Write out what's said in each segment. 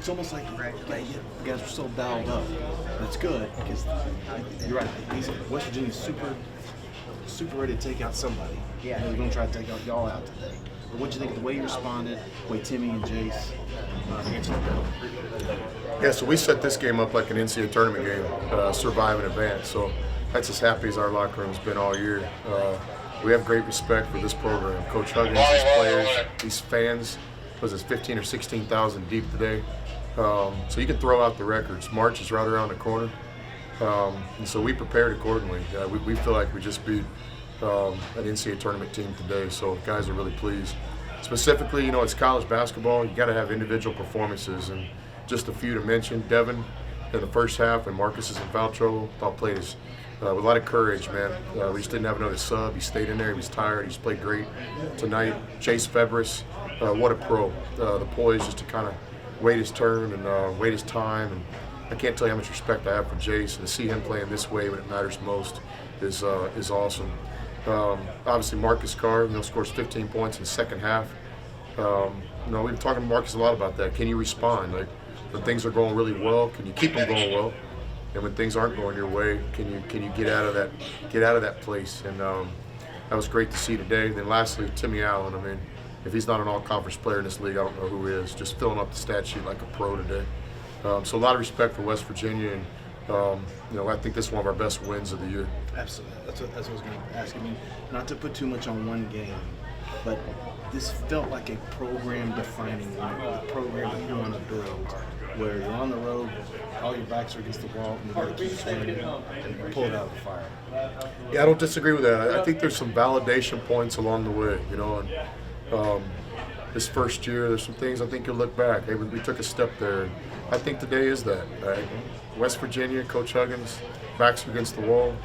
it's almost like you guys are so dialed up. That's good because you're right. West Virginia's super ready to take out somebody. Yeah, they're going to try to take y'all out today. But what do you think of the way you responded, the way Timmy and Jace answered the bell? Yeah, so we set this game up like an NCAA tournament game, survive and advance. So that's as happy as our locker room's been all year. We have great respect for this program. Coach Huggins, these players, these fans, was it 15 or 16,000 deep today? So you can throw out the records. March is right around the corner. And so we prepared accordingly. We feel like we just beat an NCAA tournament team today, so guys are really pleased. Specifically, it's college basketball. You got to have individual performances, and just a few to mention. Devin in the first half, when Marcus is in foul trouble, thought played with a lot of courage, man. We just didn't have another sub. He stayed in there. He was tired. He's played great tonight. Chase Febris, what a pro. The poise just to kind of wait his turn and wait his time. And I can't tell you how much respect I have for Jace. And to see him playing this way when it matters most is awesome. Obviously, Marcus Carr, scores 15 points in the second half. We've been talking to Marcus a lot about that. Can you respond? Like, when things are going really well, can you keep them going well? And when things aren't going your way, can you get out of that place? And that was great to see today. And then lastly, Timmy Allen. I mean, if he's not an all-conference player in this league, I don't know who is. Just filling up the stat sheet like a pro today. So a lot of respect for West Virginia, and I think this is one of our best wins of the year. Absolutely. That's what I was going to ask. I mean, not to put too much on one game, but this felt like a program-defining one, a program that you want to build, where you're on the road, all your backs are against the wall, and you got to keep swinging and pull it out of the fire. Yeah, I don't disagree with that. I think there's some validation points along the way, and this first year, there's some things I think you'll look back. Hey, we took a step there. I think today is that. Right? West Virginia, Coach Huggins, backs against the wall.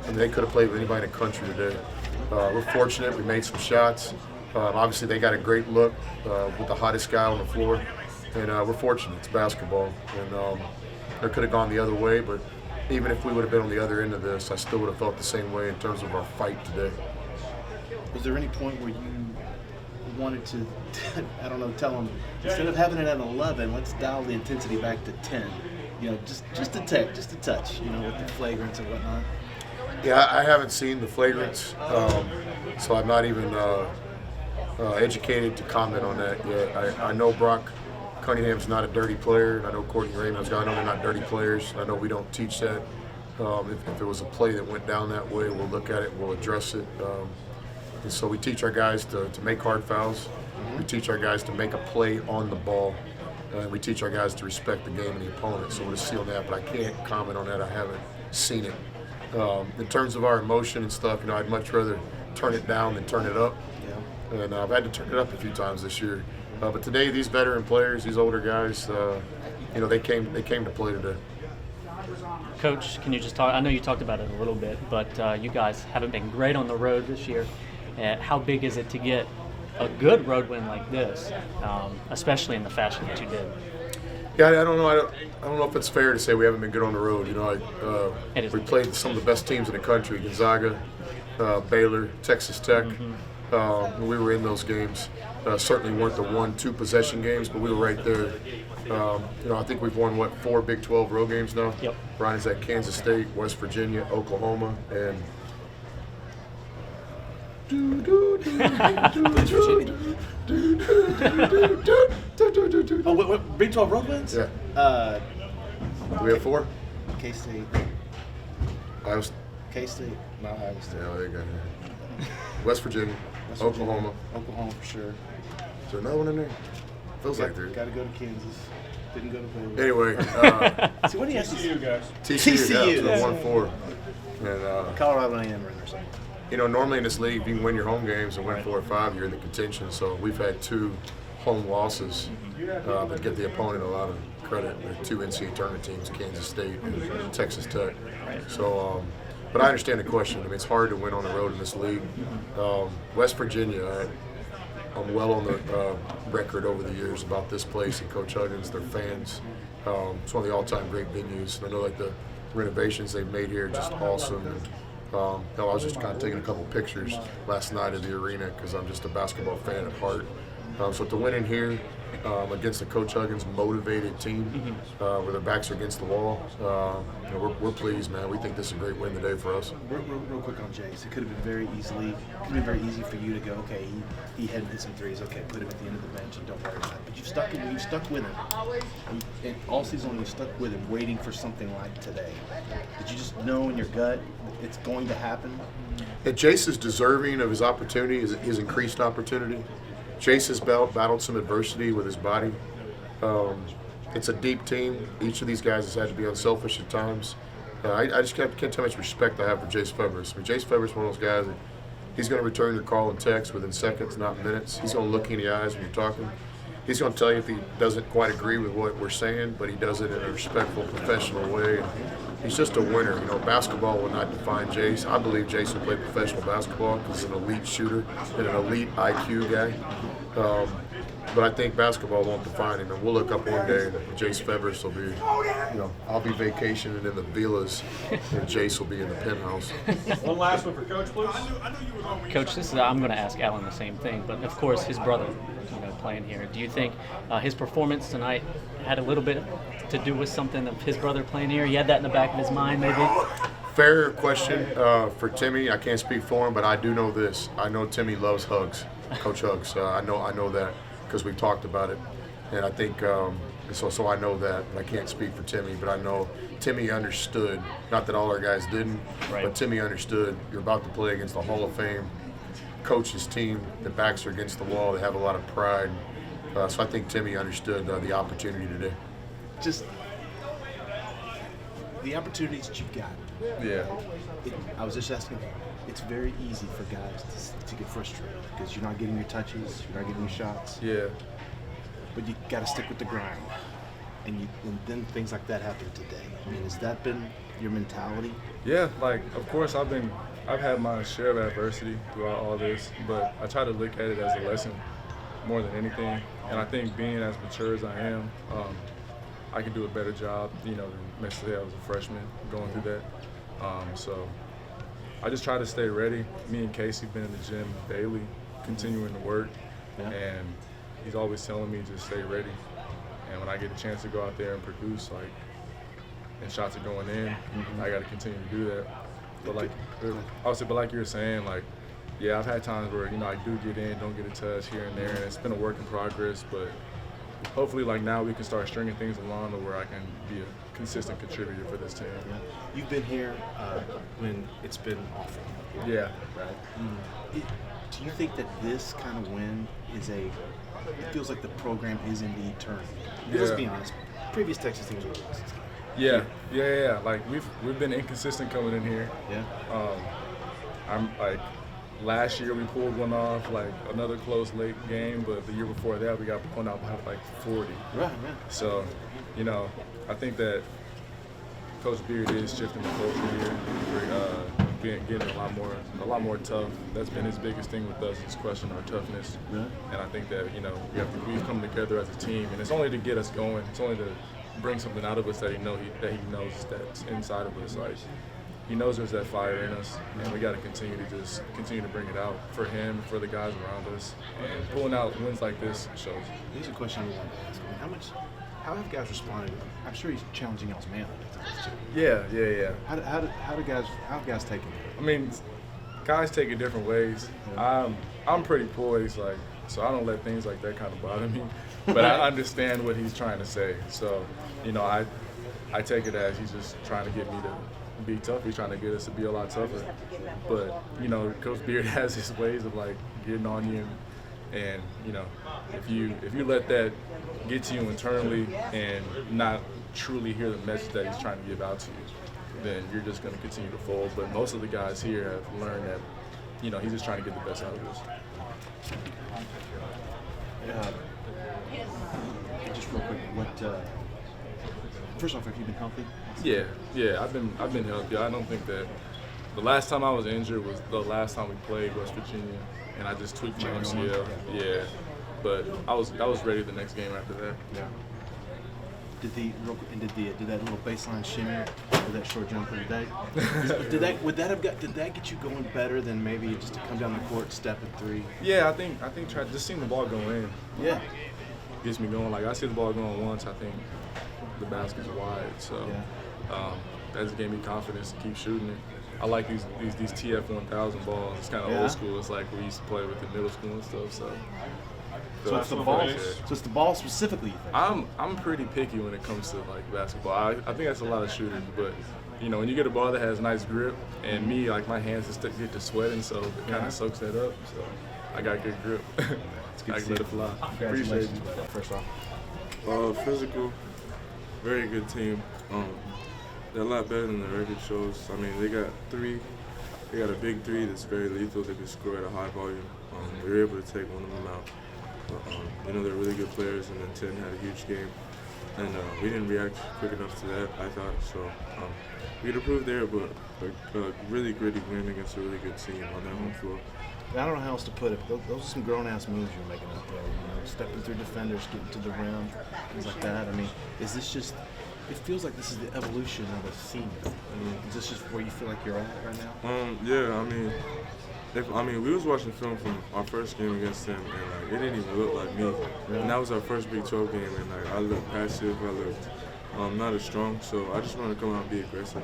I mean, they could have played with anybody in the country today. We're fortunate. We made some shots. Obviously, they got a great look with the hottest guy on the floor. And we're fortunate. It's basketball. And it could have gone the other way, but even if we would have been on the other end of this, I still would have felt the same way in terms of our fight today. Was there any point where you wanted to, tell them, instead of having it at 11, let's dial the intensity back to 10? Just a touch, with the flagrants and whatnot? Yeah, I haven't seen the flagrants, so I'm not even educated to comment on that yet. I know Brock Cunningham's not a dirty player, and I know Courtney Raymond's I know they're not dirty players. I know we don't teach that. If there was a play that went down that way, we'll look at it, we'll address it. And so we teach our guys to make hard fouls. We teach our guys to make a play on the ball. We teach our guys to respect the game and the opponent. So we'll see on that, but I can't comment on that. I haven't seen it. In terms of our emotion and stuff, I'd much rather turn it down than turn it up. Yeah. And I've had to turn it up a few times this year. But today, these veteran players, these older guys, they came to play today. Coach, can you just talk? I know you talked about it a little bit, but you guys haven't been great on the road this year. How big is it to get a good road win like this, especially in the fashion that you did? Yeah, I don't know. I don't know if it's fair to say we haven't been good on the road. We played some of the best teams in the country: Gonzaga, Baylor, Texas Tech. We were in those games. Certainly weren't the 1-2 possession games, but we were right there. I think we've won 4 Big 12 road games now. Yep. Brian's at Kansas State, West Virginia, Oklahoma, and what Big 12 road wins? Yeah. We have 4. K-State. K-State. No, Iowa State. Yeah, there you go. West Virginia, Oklahoma. Oklahoma for sure. Is there another one in there? Feels like there. Got to go to Kansas. Didn't go to Baylor. Anyway. See, what do you have to TCU, guys? TCU, yeah, 1-4. And Colorado A&M or something. Normally in this league, if you can win your home games and win 4 or 5, you're in the contention. So we've had 2 home losses that give the opponent a lot of credit. They're 2 NCAA tournament teams, Kansas State and Texas Tech. So, but I understand the question. I mean, it's hard to win on the road in this league. West Virginia, I'm well on the record over the years about this place and Coach Huggins, their fans. It's one of the all-time great venues. And I know the renovations they've made here are just awesome. And, I was just kind of taking a couple pictures last night of the arena because I'm just a basketball fan at heart. So to win in here against a Coach Huggins motivated team, where their backs are against the wall, we're pleased, man. We think this is a great win today for us. Real quick on Jace, it could have been very easy for you to go, okay, he hadn't hit some threes, okay, put him at the end of the bench and don't worry about it. But you stuck with him. And all season long, you stuck with him, waiting for something like today. Did you just know in your gut it's going to happen? And Jace is deserving of his opportunity, his increased opportunity. Jace has battled some adversity with his body. It's a deep team. Each of these guys has had to be unselfish at times. I just can't tell how much respect I have for Jace Fevers. I mean, Jace Fevers is one of those guys that he's going to return your call and text within seconds, not minutes. He's going to look you in the eyes when you're talking. He's going to tell you if he doesn't quite agree with what we're saying, but he does it in a respectful, professional way. And he's just a winner. You know, basketball will not define Jace. I believe Jace will play professional basketball because he's an elite shooter and an elite IQ guy. But I think basketball won't define him. And we'll look up one day and Jace Fevers will be, you know, I'll be vacationing in the villas and Jace will be in the penthouse. One last one for Coach, please. Coach, I'm going to ask Alan the same thing, but of course his brother, playing here. Do you think his performance tonight had a little bit to do with something of his brother playing here? He had that in the back of his mind, maybe? Fair question for Timmy. I can't speak for him, but I do know this. I know Timmy loves Hugs, Coach Hugs. I know that because we've talked about it, and I think so I know that. I can't speak for Timmy, but I know Timmy understood. Not that all our guys didn't, right. But Timmy understood. You're about to play against the Hall of Fame coach's team. The backs are against the wall. They have a lot of pride. So I think Timmy understood the opportunity today. Just the opportunities that you've got. Yeah. I was just asking, it's very easy for guys to get frustrated because you're not getting your touches, you're not getting your shots. Yeah. But you got to stick with the grind. And then things like that happen today. I mean, has that been your mentality? Yeah, like, of course, I've had my share of adversity throughout all this, but I try to look at it as a lesson more than anything. And I think being as mature as I am, I can do a better job, than necessarily I was a freshman going through that. So I just try to stay ready. Me and Casey been in the gym daily, continuing to work, and he's always telling me just stay ready. And when I get a chance to go out there and produce, and shots are going in, I got to continue to do that. But like you were saying, yeah, I've had times where I do get in, don't get a touch here and there, and it's been a work in progress. But hopefully, now we can start stringing things along to where I can be a consistent contributor for this team. Yeah. You've been here when it's been awful. Yeah. Right. Do you think that this kind of win it feels like the program is indeed turning? Let's be honest. Previous Texas teams were losing. Yeah. Like we've been inconsistent coming in here. Yeah. I'm last year we pulled one off, another close late game, but the year before that we got pulled out by 40. Right. So, I think that Coach Beard is shifting the culture here. We're getting a lot more tough. That's been his biggest thing with us is questioning our toughness. Yeah. And I think that we've come together as a team, and it's only to get us going. It's only to bring something out of us that he knows that's inside of us. He knows there's that fire in us, and we got to continue to bring it out for him, for the guys around us, and pulling out wins like this shows. Here's a question I wanted to ask. How have guys responded? I'm sure he's challenging y'all's manhood at times too. Yeah. How have guys taken it? I mean, guys take it different ways. I'm pretty poised, so I don't let things like that kind of bother me. But I understand what he's trying to say. So, I take it as he's just trying to get me to be tough. He's trying to get us to be a lot tougher. But, Coach Beard has his ways of getting on you. And, if you let that get to you internally and not truly hear the message that he's trying to give out to you, then you're just going to continue to fold. But most of the guys here have learned that, he's just trying to get the best out of us. Just real quick, first off, have you been healthy? Yeah, I've been healthy. I don't think that the last time I was injured was the last time we played West Virginia, and I just tweaked my MCL. Yeah, but I was ready the next game after that. Yeah. Did that little baseline shimmy or that short jumper today? Did that get you going better than maybe just to come down the court, step at three? Yeah, I think just seeing the ball go in Yeah. gets me going. Like I see the ball going once, I think the basket's wide. So that just gave me confidence to keep shooting it. I like these TF 1000 balls. It's kind of old school. It's like we used to play with in middle school and stuff. So it's the ball. So it's the ball specifically. You think? I'm pretty picky when it comes to like basketball. I think that's a lot of shooters, but you know when you get a ball that has nice grip, and me like my hands just get to sweating, so it kind of soaks that up. So I got good grip. I can let it fly. Appreciate you. First off. Physical, very good team. They're a lot better than the record shows. I mean, they got a big three that's very lethal. They can score at a high volume. We were able to take one of them out. But, they're really good players, and then 10 had a huge game. And we didn't react quick enough to that, I thought. So we could improve there, but a really gritty win against a really good team on their home floor. I don't know how else to put it, but those are some grown-ass moves you're making out there. Stepping through defenders, getting to the rim, things like that. I mean, is this just? It feels like this is the evolution of a senior. Is this just where you feel like you're at right now? Yeah. I mean, we was watching film from our first game against them, and it didn't even look like me. And that was our first Big 12 game, and I looked passive. I looked not as strong. So I just wanted to come out and be aggressive.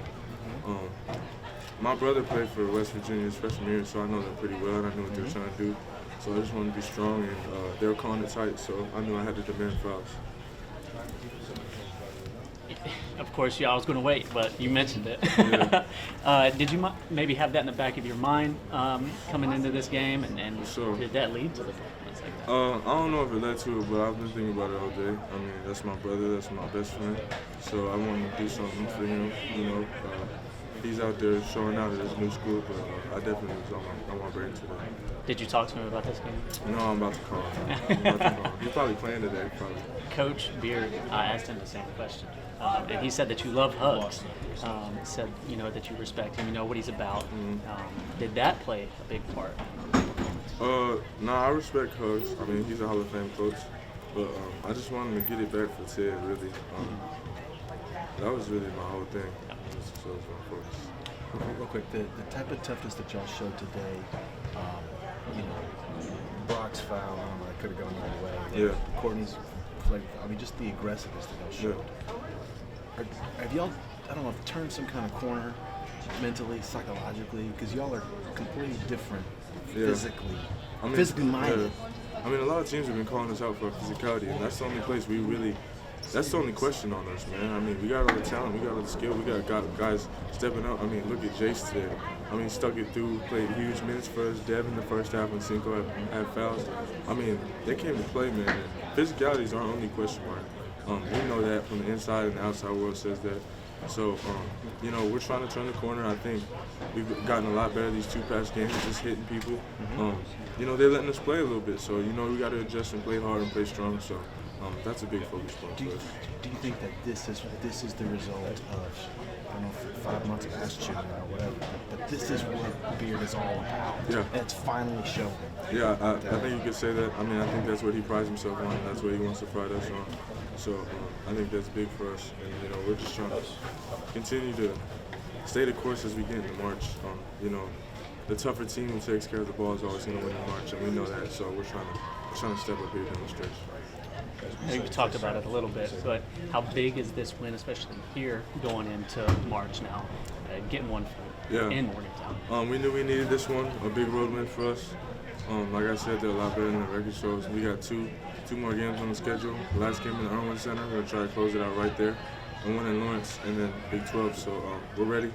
My brother played for West Virginia his freshman year, so I know them pretty well, and I knew what they were trying to do. So I just wanted to be strong, and they were calling it tight, so I knew I had to demand fouls. Of course, I was going to wait, but you mentioned it. Yeah. Did you maybe have that in the back of your mind coming into this game, and Sure. did that lead to the performance like that? I don't know if it led to it, but I've been thinking about it all day. I mean, that's my brother, that's my best friend, so I wanted to do something for him, He's out there showing out at his new school, but I definitely was on my brain today. Did you talk to him about this game? No, I'm about to call him. He's probably playing today, probably. Coach Beard, I asked him the same question, and he said that you love hugs. Said that you respect him, you know what he's about. Did that play a big part? No, I respect Hugs. I mean, he's a Hall of Fame coach, but I just wanted to get it back for Ted, really. That was really my whole thing. So it was my focus. Real quick, the type of toughness that y'all showed today, Brock's foul, I don't know, it could have gone either way. Yeah. Courtney's play, just the aggressiveness that y'all showed. Have y'all, I don't know, turned some kind of corner mentally, psychologically? Because y'all are completely different physically. Physically minded. Yeah. I mean, a lot of teams have been calling us out for physicality, and that's the only place that's the only question on us, man. I mean, we got all the talent, we got all the skill, we got guys stepping up. I mean, look at Jace today. I mean, stuck it through, played huge minutes for us. Devin the first half when Cinco had fouls. I mean, they came to play, man. Physicality is our only question mark. We know that from the inside, and the outside world says that. So, we're trying to turn the corner. I think we've gotten a lot better these two past games, just hitting people. They're letting us play a little bit, so, we got to adjust and play hard and play strong. So, that's a big focus point for us. Do you think that this is the result of, I don't know, 5 months of ass shooting or whatever, but this is what Beard is all about? Yeah. And it's finally showing. Yeah, I think you could say that. I mean, I think that's what he prides himself on. That's what he wants to pride us on. So I think that's big for us. And, we're just trying to continue to stay the course as we get into March. The tougher team who takes care of the ball is always going to win in March, and we know that. So we're trying to step up here down the stretch. You talked about it a little bit, but how big is this win, especially here going into March now, getting one in Morgantown? We knew we needed this one, a big road win for us. Like I said, they're a lot better than the record shows. We got two more games on the schedule. The last game in the Irwin Center, we're gonna try to close it out right there, and one in Lawrence, and then Big 12. So we're ready.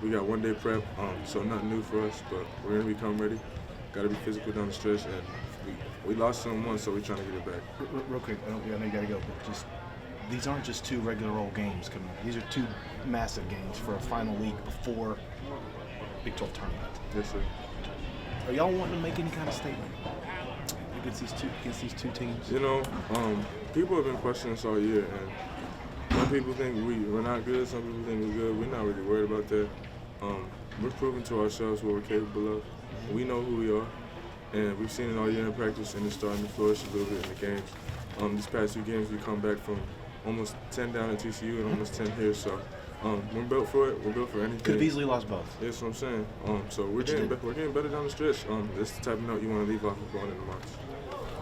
We got 1 day prep, so nothing new for us, but we're gonna become ready. Got to be physical down the stretch, and we lost some once, so we're trying to get it back. Real quick, I know you got to go, but these aren't just two regular old games coming up. These are two massive games for a final week before Big 12 tournament. Yes, sir. Are y'all wanting to make any kind of statement against these two teams? People have been questioning us all year, and some people think we're not good, some people think we're good. We're not really worried about that. We're proving to ourselves what we're capable of. We know who we are, and we've seen it all year in practice, and it's starting to flourish a little bit in the games. These past 2 games, we come back from almost 10 down at TCU and almost 10 here. So we're built for it. We're built for anything. Could have easily lost both. That's what I'm saying. So we're getting better down the stretch. That's the type of note you want to leave off of going into March.